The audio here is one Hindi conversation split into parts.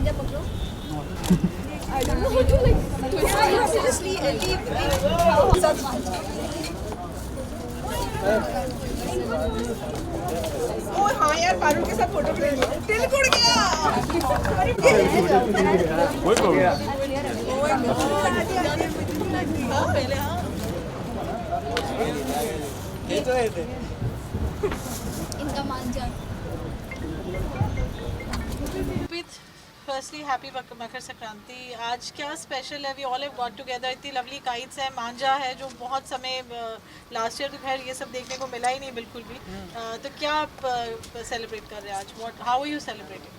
मांझा पकड़ो। I don't know how to like twist it. Seriously, leave मांझा। ओ हाँ यार, पारुल के साथ फोटो ले लो। दिल टूट गया। पहले हाँ। इनका मांझा। Firstly happy Makar Sankranti. आज क्या स्पेशल है? We all have got together. इतनी लवली काइट्स है, मांझा है जो बहुत समय लास्ट ईयर तो खैर ये सब देखने को मिला ही नहीं बिल्कुल भी। तो क्या आप सेलिब्रेट कर रहे हैं आज? What how are you celebrating?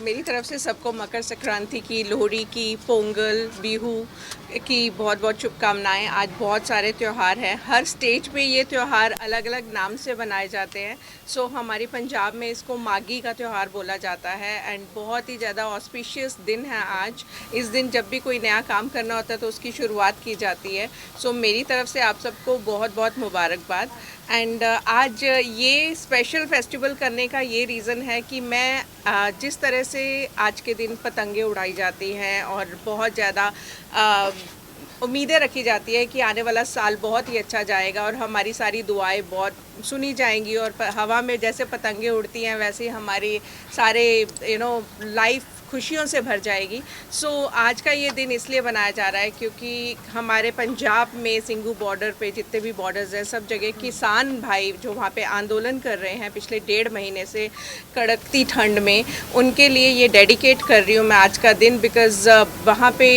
मेरी तरफ से सबको मकर संक्रांति की, लोहड़ी की, पोंगल, बिहू की बहुत बहुत शुभकामनाएं। आज बहुत सारे त्यौहार हैं, हर स्टेज पे ये त्यौहार अलग अलग नाम से बनाए जाते हैं। हमारी पंजाब में इसको मागी का त्यौहार बोला जाता है एंड बहुत ही ज़्यादा ऑस्पिशियस दिन है आज। इस दिन जब भी कोई नया काम करना होता है तो उसकी शुरुआत की जाती है। मेरी तरफ से आप सबको बहुत बहुत मुबारकबाद। एंड आज ये स्पेशल फेस्टिवल करने का ये रीज़न है कि मैं जिस तरह से आज के दिन पतंगे उड़ाई जाती हैं और बहुत ज़्यादा उम्मीदें रखी जाती है कि आने वाला साल बहुत ही अच्छा जाएगा और हमारी सारी दुआएं बहुत सुनी जाएंगी और हवा में जैसे पतंगे उड़ती हैं वैसे ही हमारी सारे लाइफ खुशियों से भर जाएगी। आज का ये दिन इसलिए बनाया जा रहा है क्योंकि हमारे पंजाब में सिंघू बॉर्डर पे जितने भी बॉर्डर्स हैं सब जगह किसान भाई जो वहाँ पे आंदोलन कर रहे हैं पिछले 1.5 महीने से कड़कती ठंड में, उनके लिए ये डेडिकेट कर रही हूँ मैं आज का दिन। बिकॉज़ वहाँ पे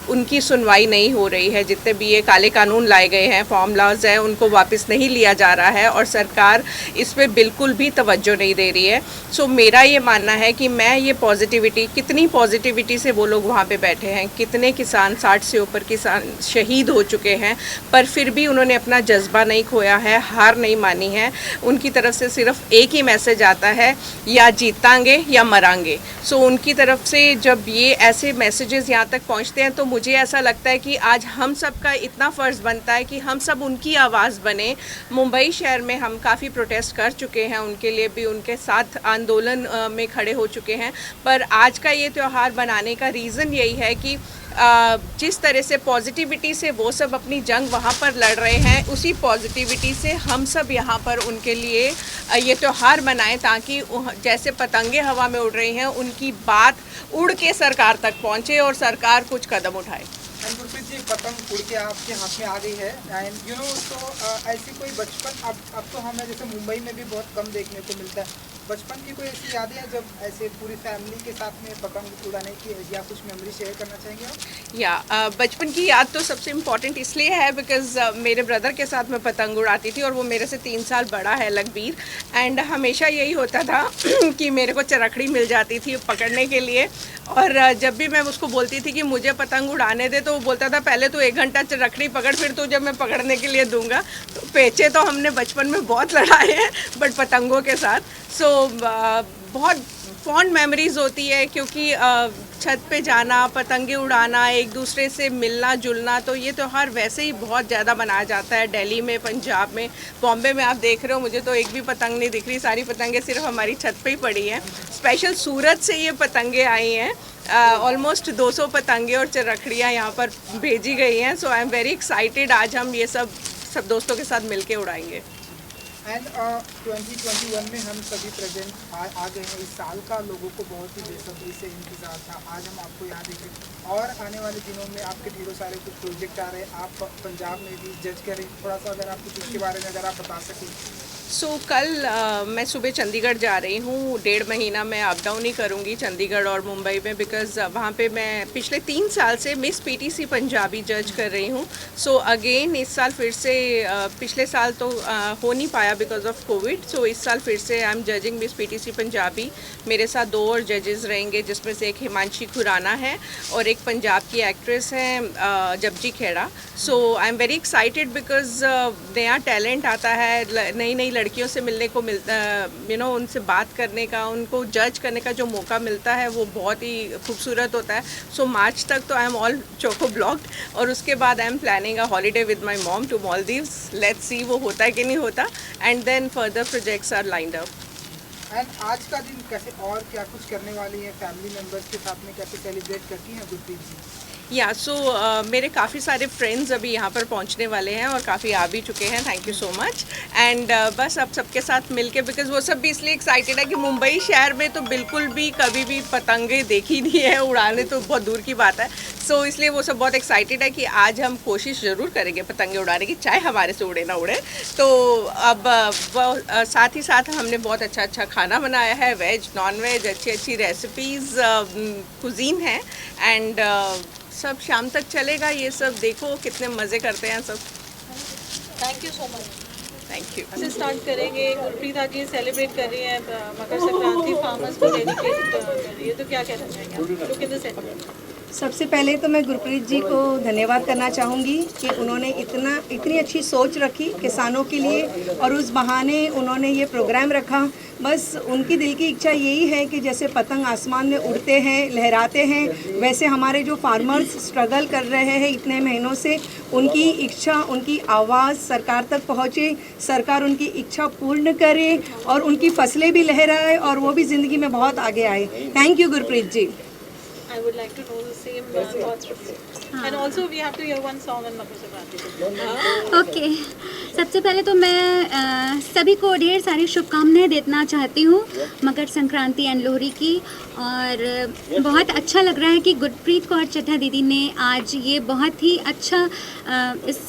उनकी सुनवाई नहीं हो रही है। जितने भी ये काले कानून लाए गए हैं, फॉर्म लॉज हैं, उनको वापस नहीं लिया जा रहा है और सरकार इस पे बिल्कुल भी तवज्जो नहीं दे रही है। मेरा ये मानना है कि मैं ये पॉजिटिविटी, कितनी पॉजिटिविटी से वो लोग वहाँ पे बैठे हैं, कितने किसान 60 से ऊपर किसान शहीद हो चुके हैं, पर फिर भी उन्होंने अपना जज्बा नहीं खोया है, हार नहीं मानी है। उनकी तरफ से सिर्फ एक ही मैसेज आता है, या जीतांगे या मरांगे। उनकी तरफ से जब ये ऐसे मैसेजेस यहाँ तक पहुँचते हैं तो मुझे ऐसा लगता है कि आज हम सब का इतना फ़र्ज़ बनता है कि हम सब उनकी आवाज़ बने। मुंबई शहर में हम काफ़ी प्रोटेस्ट कर चुके हैं, उनके लिए भी उनके साथ आंदोलन में खड़े हो चुके हैं। पर आज का ये त्यौहार बनाने का रीज़न यही है कि जिस तरह से पॉजिटिविटी से वो सब अपनी जंग वहाँ पर लड़ रहे हैं, उसी पॉजिटिविटी से हम सब यहाँ पर उनके लिए ये त्यौहार मनाएं ताकि जैसे पतंगे हवा में उड़ रही हैं उनकी बात उड़ के सरकार तक पहुँचे और सरकार कुछ कदम उठाए। गुरप्रीत जी, पतंग उड़ के आपके हाथ में आ गई है एंड ऐसी कोई बचपन अब तो हमें जैसे मुंबई में भी बहुत कम देखने को मिलता है, बचपन की कोई ऐसी यादें हैं जब ऐसे पूरी फैमिली के साथ में पतंग उड़ाने की या कुछ मेमोरी शेयर करना चाहेंगे आप? या बचपन की याद तो सबसे इम्पॉर्टेंट इसलिए है बिकॉज़ मेरे ब्रदर के साथ मैं पतंग उड़ाती थी और वो मेरे से 3 साल बड़ा है, लखबीर। एंड हमेशा यही होता था कि मेरे को चरखड़ी मिल जाती थी पकड़ने के लिए और जब भी मैं उसको बोलती थी कि मुझे पतंग उड़ाने दे तो वो बोलता था पहले तो 1 घंटा चरखड़ी पकड़, फिर तो जब मैं पकड़ने के लिए दूंगा। तो पेचे तो हमने बचपन में बहुत लड़ाए हैं बट पतंगों के साथ बहुत फॉन्ड मेमोरीज़ होती है क्योंकि छत पे जाना, पतंगे उड़ाना, एक दूसरे से मिलना जुलना। तो ये त्यौहार वैसे ही बहुत ज़्यादा मनाया जाता है दिल्ली में, पंजाब में, बॉम्बे में। आप देख रहे हो मुझे तो एक भी पतंग नहीं दिख रही, सारी पतंगे सिर्फ हमारी छत पे ही पड़ी हैं। स्पेशल सूरत से ये पतंगे आई हैं, ऑलमोस्ट 200 पतंगे और चरखड़ियाँ यहाँ पर भेजी गई हैं। आई एम वेरी एक्साइटेड, आज हम ये सब दोस्तों के साथ मिल के उड़ाएंगे। एंड 2021 में हम सभी प्रेजेंट आ गए हैं। इस साल का लोगों को बहुत ही बेसब्री से इंतजार था। आज हम आपको यहाँ देख रहे हैं और आने वाले दिनों में आपके ढेरों सारे कुछ प्रोजेक्ट आ रहे हैं। आप पंजाब में भी जज करें, थोड़ा सा अगर आप कुछ उसके बारे में अगर आप बता सकें। कल मैं सुबह चंडीगढ़ जा रही हूँ। 1.5 महीना मैं अप डाउन ही करूँगी चंडीगढ़ और मुंबई में बिकॉज़ वहाँ पे मैं पिछले 3 साल से मिस पीटीसी पंजाबी जज कर रही हूँ। अगेन इस साल फिर से पिछले साल तो हो नहीं पाया बिकॉज ऑफ कोविड। इस साल फिर से I am judging miss PTC Punjabi. मेरे साथ 2 और जजेस रहेंगे जिसमें से एक हिमांशी खुराना है और एक पंजाब की एक्ट्रेस है Japji Khaira. I am very excited because नया टैलेंट आता है, नई नई लड़कियों से मिलने को मिलता, उनसे बात करने का, उनको जज करने का जो मौका मिलता है वो बहुत ही खूबसूरत होता है। मार्च तक तो I am all choco blocked और उसके बाद I am planning a holiday with my mom to Maldives. Let's see वो होता है कि नहीं होता and then further projects are lined up. And आज का दिन कैसे और क्या कुछ करने वाली है, फैमिली मेम्बर्स के साथ में कैसे सेलिब्रेट करती हैं गुरप्रीत जी? या सो मेरे काफ़ी सारे फ्रेंड्स अभी यहाँ पर पहुँचने वाले हैं और काफ़ी आ भी चुके हैं, thank you so much. And बस अब सबके साथ मिलके, बिकॉज वो सब भी इसलिए एक्साइटेड है कि मुंबई शहर में तो बिल्कुल भी कभी भी पतंगे देखी नहीं है, उड़ाने तो बहुत दूर की बात है। सो इसलिए वो सब बहुत एक्साइटेड है कि आज हम कोशिश ज़रूर करेंगे पतंगे उड़ाने की, चाहे हमारे से उड़े ना उड़े। तो अब साथ ही साथ हमने बहुत अच्छा खाना बनाया है, वेज नॉन वेज, अच्छी रेसिपीज़ कुजीन है। एंड सब शाम तक चलेगा ये सब, देखो कितने मज़े करते हैं सब। Thank you so much. Thank you. से स्टार्ट करेंगे। गुरप्रीत आज ये सेलिब्रेट कर रही है मकर संक्रांति, फार्मर्स को डेडिकेट कर रही है, तो क्या कहना चाहेंगे? Look in the centre. सबसे पहले तो मैं गुरप्रीत जी को धन्यवाद करना चाहूँगी कि उन्होंने इतनी अच्छी सोच रखी किसानों के लिए, और उस बहाने उन्होंने ये प्रोग्राम रखा। बस उनकी दिल की इच्छा यही है कि जैसे पतंग आसमान में उड़ते हैं, लहराते हैं, वैसे हमारे जो फार्मर्स स्ट्रगल कर रहे हैं इतने महीनों से, उनकी इच्छा, उनकी आवाज़ सरकार तक पहुँचे, सरकार उनकी इच्छा पूर्ण करे और उनकी फसलें भी लहराए और वो भी ज़िंदगी में बहुत आगे आए। Thank you Gurpreet ji. I would like to know the same thoughts from you. And also we have to hear one song on Makar Sankranti. Okay, सबसे पहले तो मैं सभी को ढेर सारी शुभकामनाएं देना चाहती हूँ मकर संक्रांति एंड लोहड़ी की। और बहुत अच्छा लग रहा है कि गुरप्रीत कौर चड्ढा दीदी ने आज ये बहुत ही अच्छा इस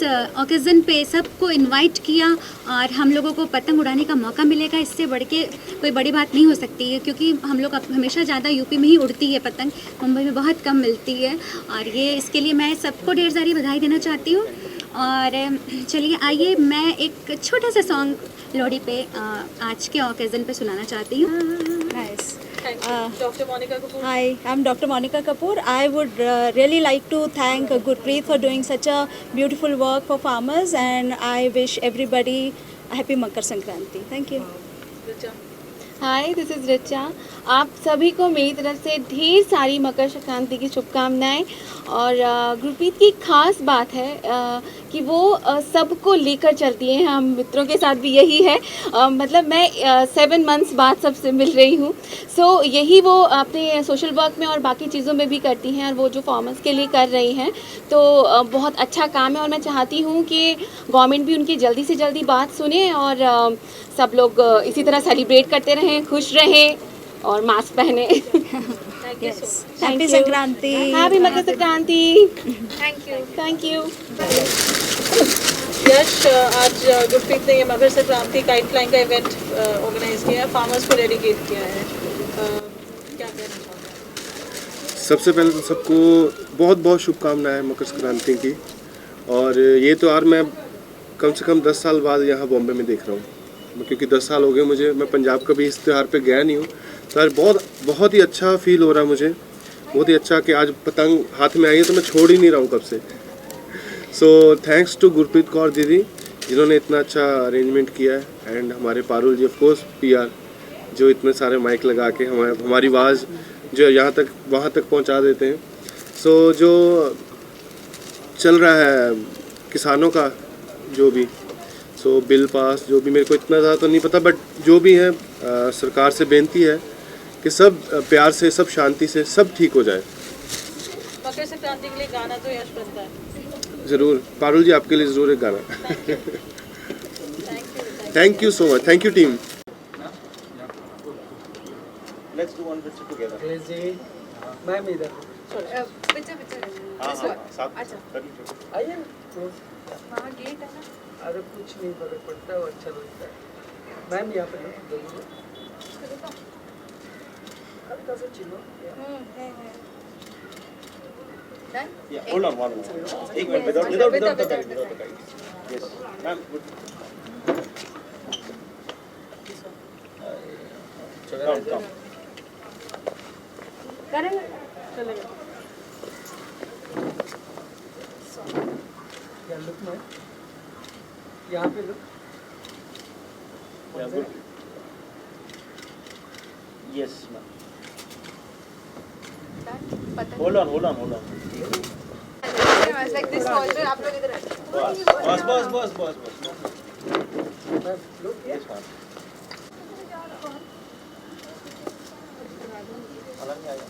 ओकेज़न पे सबको इनवाइट किया और हम लोगों को पतंग उड़ाने का मौका मिलेगा। इससे बढ़ के कोई बड़ी बात नहीं हो सकती है, क्योंकि हम लोग हमेशा ज़्यादा यूपी में ही उड़ती है पतंग, मुंबई में बहुत कम मिलती है। और ये इसके लिए मैं सबको ढेर सारी बधाई देना चाहती हूँ। और चलिए आइए मैं एक छोटा सा सॉन्ग लोहड़ी पे आज के ओकेज़न पे सुनाना चाहती हूँ। Nice. Dr. Monica Kapoor. Hi, I'm Dr. Monica Kapoor. I would really like to thank Gurpreet for doing such a beautiful work for farmers, and I wish everybody a happy Makar Sankranti. Thank you. Richa. Hi, this is Richa. आप सभी को मेरी तरफ से ढेर सारी मकर संक्रांति की शुभकामनाएं। और गुरप्रीत की खास बात है कि वो सबको लेकर चलती है। हम मित्रों के साथ भी यही है। मतलब मैं 7 मंथ्स बाद सबसे मिल रही हूँ। सो यही वो अपने सोशल वर्क में और बाकी चीज़ों में भी करती हैं, और वो जो फार्मर्स के लिए कर रही हैं तो बहुत अच्छा काम है। और मैं चाहती हूँ कि गवर्नमेंट भी उनकी जल्दी से जल्दी बात सुने और सब लोग इसी तरह सेलिब्रेट करते रहें, खुश रहें और मास्क पहने। Happy Sankranti. Happy Makar Sankranti. Thank you. Yash, आज गुरप्रीत ने ये मकर संक्रांति काइट फ्लाइंग का इवेंट ऑर्गेनाइज किया है, फार्मर्स को डेडिकेट किया है, क्या कहना चाहते हैं? सबसे पहले तो सबको बहुत बहुत शुभकामनाएं मकर संक्रांति की। और ये त्यौहार मैं कम से कम 10 साल बाद यहाँ बॉम्बे में देख रहा हूँ, क्योंकि 10 साल हो गए मुझे, मैं पंजाब कभी इस त्यौहार पे गया नहीं हूँ। तो आज बहुत ही अच्छा फील हो रहा है मुझे, बहुत ही अच्छा कि आज पतंग हाथ में आई है तो मैं छोड़ ही नहीं रहा हूँ कब से। So thanks to Gurpreet Kaur दीदी जिन्होंने इतना अच्छा अरेंजमेंट किया है, एंड हमारे Parul ji, of course PR, जो इतने सारे माइक लगा के हमारी आवाज़ जो यहाँ तक वहाँ तक पहुँचा देते हैं। सो जो चल रहा है किसानों का जो भी, सो बिल पास जो भी, मेरे को इतना ज़्यादा तो नहीं पता, बट जो भी है सरकार से बेनती है कि सब प्यार से, सब शांति से, सब ठीक हो जाए। मकर संक्रांति के लिए गाना तो यश बनता है। ज़रूर पारुल जी, आपके लिए ज़रूर एक गाना। Thank you so much. Thank you team. Let's do one picture together. Ma'am इधर आइए। अरे कुछ नहीं फर्क पड़ता है, अच्छा लगता है। मैम यहाँ पे हल्का सा चिलो। Yeah, hold on, one more. एक minute, without the kite. Yes, ma'am. Come. चलेगा। या लुक में यहाँ पे look. Yeah, good. Yes, ma'am. Hold on. like this also, आप लोग इधर Boss. Ma'am look. Yes, ma'am. खाना नहीं आएगा।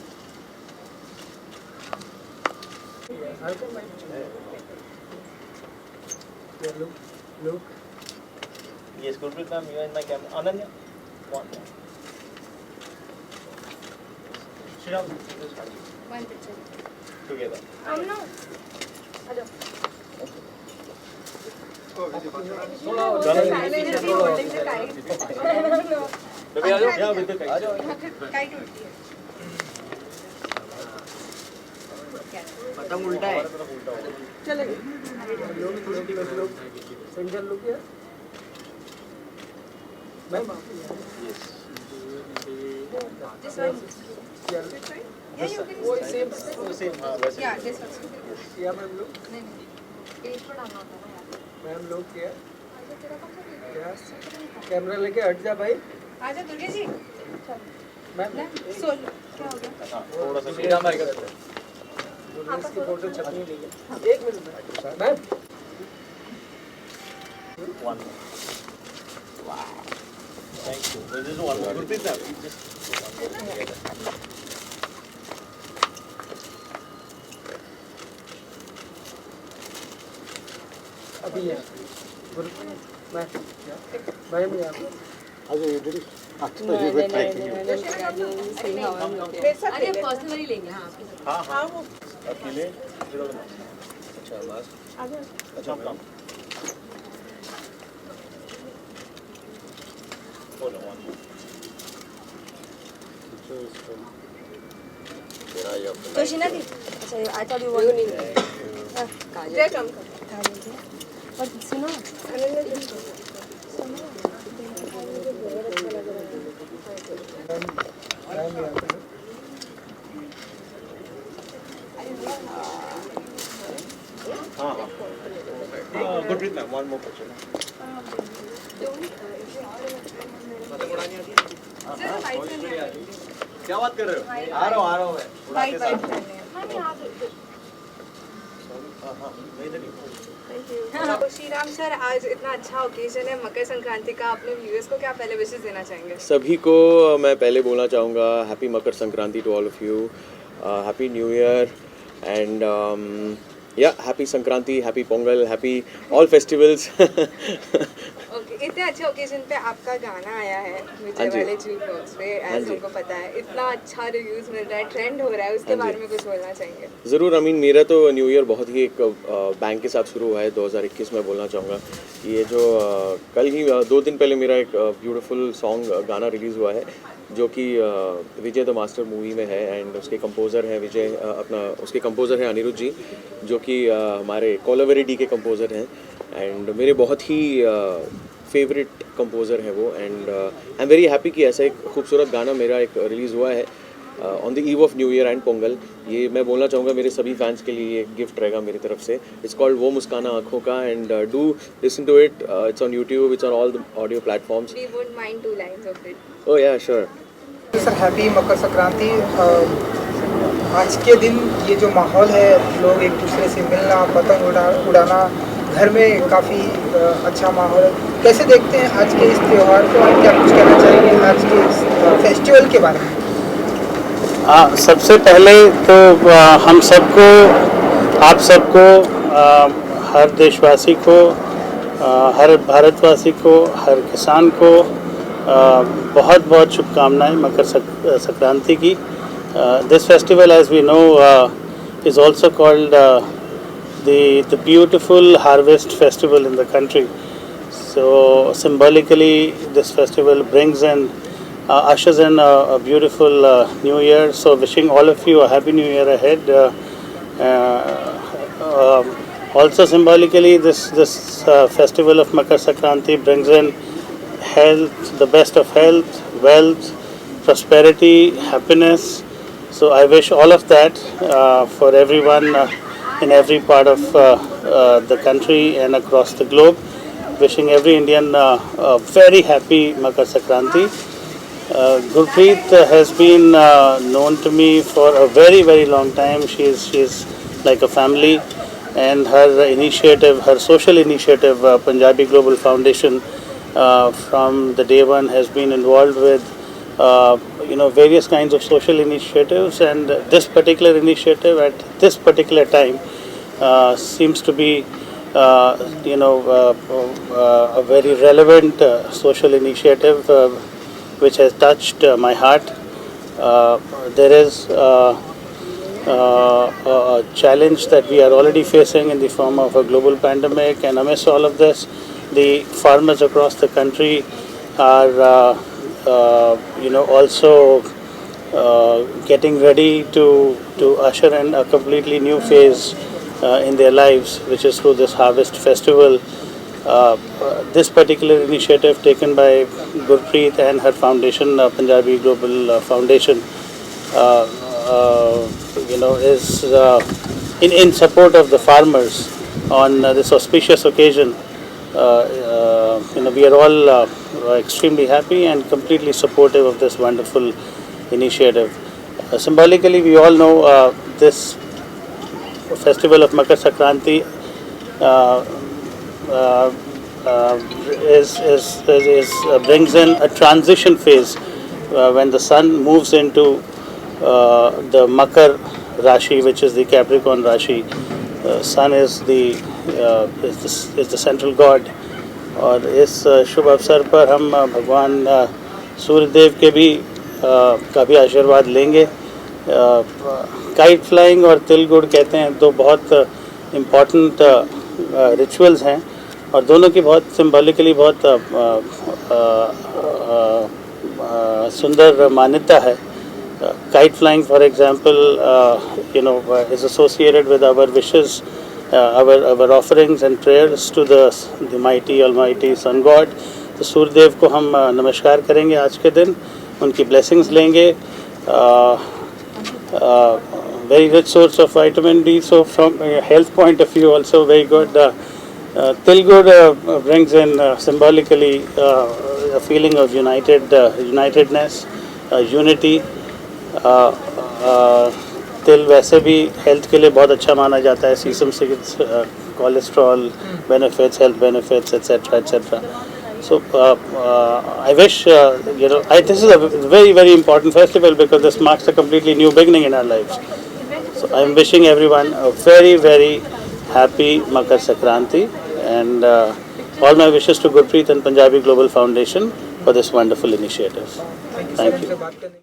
Yes, Gurpreet ma'am, you are in my camera. Ananya, one. Shriram, One picture. together. Baby, आ जाओ। Yeah, with the kite. Kite उड़ती है। पतंग उल्टा है। This one. Yeah, you can. Same, हाँ वैसे। Yeah, this one. नहीं नहीं, पेज पर डालना होता है ना यार। मैम लोग क्या कैमरा लेके हट जा भाई। आजा दुर्गे जी। मैम सोल क्या हो गया? हाँ, थोड़ा सा श्रीराम आएगा। की फोटो छपनी नहीं है। एक minute ma'am. One. Wow. Thank you. This is one more. Gurpreet ma'am, you just put one together. अभी है मैं भाई मैं अरे पर्सनली लेंगे हाँ आपके हाँ हाँ वो अकेले अच्छा लास्ट अच्छा काम बोलो वन तो शीना दी अच्छा आई थॉट यू वांट काजल कम काजल जी और सुनो हाँ हाँ Gurpreet ma'am one more question क्या बात कर रहे हो आ रहा हूँ मैं बाय बाय तो श्रीराम सर आज इतना अच्छा ओकेजन है मकर संक्रांति का, अपने व्यूअर्स को क्या पहले विशेष देना चाहेंगे? सभी को मैं पहले बोलना चाहूँगा happy Makar Sankranti to all of you, happy new year and या happy Sankranti, happy Pongal, happy all festivals. Okay, इतने अच्छे ओकेजन पे आपका गाना आया है विजय वाले जी ब्लॉग्स पे, एज हमको पता है इतना अच्छा रिव्यूज मिल रहा है, ट्रेंड हो रहा है, उसके बारे में कुछ बोलना चाहेंगे? ज़रूर अमीन, मेरा तो न्यू ईयर बहुत ही एक बैंग के साथ शुरू हुआ है 2021 में। बोलना चाहूँगा ये जो कल ही 2 दिन पहले मेरा एक ब्यूटीफुल सॉन्ग गाना रिलीज़ हुआ है जो कि विजय द मास्टर मूवी में है एंड उसके कंपोज़र हैं विजय उसके कंपोज़र हैं अनिरुद्ध जी जो कि हमारे कोलावेरी डी के कंपोज़र हैं एंड मेरे बहुत ही फेवरेट कंपोज़र हैं वो and I am very happy कि ऐसा एक खूबसूरत गाना मेरा एक रिलीज़ हुआ है on the eve of new year and Pongal. ये मैं बोलना चाहूँगा मेरे सभी फैंस के लिए एक गिफ्ट रहेगा मेरी तरफ से। इट्स कॉल्ड वो मुस्काना आँखों का and do listen to it, it's on YouTube, it's on all the audio platforms. We won't mind 2 lines of it. Oh yeah sure. Sir happy Makar Sankranti. आज के दिन ये जो माहौल है, लोग एक दूसरे से मिलना, पतंग उड़ाना, घर में काफ़ी अच्छा माहौल है। कैसे देखते हैं आज के इस त्यौहार को और क्या कुछ कहना चाहेंगे आज के इस फेस्टिवल के बारे में? सबसे पहले तो हम सबको, आप सबको, हर देशवासी को, हर भारतवासी को, हर किसान को बहुत बहुत शुभकामनाएं मकर संक्रांति की। This festival as we know is also called the beautiful harvest festival in the country. So symbolically this festival brings in ushers in a beautiful new year. So wishing all of you a happy new year ahead. Also symbolically this festival of Makar Sankranti brings in health, the best of health, wealth, prosperity, happiness. So I wish all of that for everyone in every part of the country and across the globe. Wishing every Indian a very happy Makar Sankranti. Gurpreet has been known to me for a very long time. She's like a family, and her initiative, her social initiative, Punjabi Global Foundation, from the day one has been involved with various kinds of social initiatives, and this particular initiative at this particular time seems to be a very relevant social initiative which has touched my heart. There is a challenge that we are already facing in the form of a global pandemic, and amidst all of this, the farmers across the country are also getting ready to usher in a completely new phase in their lives, which is through this harvest festival. This particular initiative taken by Gurpreet and her foundation, Punjabi Global Foundation, is in support of the farmers on this auspicious occasion. We are all extremely happy and completely supportive of this wonderful initiative. Symbolically, we all know this festival of Makar Sankranti brings in a transition phase when the sun moves into the Makar Rashi, which is the Capricorn Rashi. Sun is the central god. और इस शुभ अवसर पर हम भगवान सूर्यदेव के भी का आशीर्वाद लेंगे. काइट फ्लाइंग और तिल गुड़ कहते हैं दो बहुत इम्पॉर्टेंट रिचुअल्स हैं और दोनों की बहुत सिंबॉलिकली बहुत सुंदर मान्यता है. Kite flying, for example, is associated with our wishes, our offerings and prayers to the mighty, almighty sun god. तो सूर्यदेव को हम नमस्कार करेंगे आज के दिन, उनकी blessings लेंगे. Very rich source of vitamin D, so from a health point of view also very good. Tilgur brings in symbolically a feeling of unitedness, unity. तिल वैसे भी हेल्थ के लिए बहुत अच्छा माना जाता है. Sesame seeds, cholesterol benefits, health benefits, etcetera etcetera. So I wish this is a very, very important festival because this marks a completely new beginning in our lives. So I am wishing everyone a very, very happy Makar Sankranti, and all my wishes to Gurpreet and Punjabi Global Foundation for this wonderful initiative. Thank you.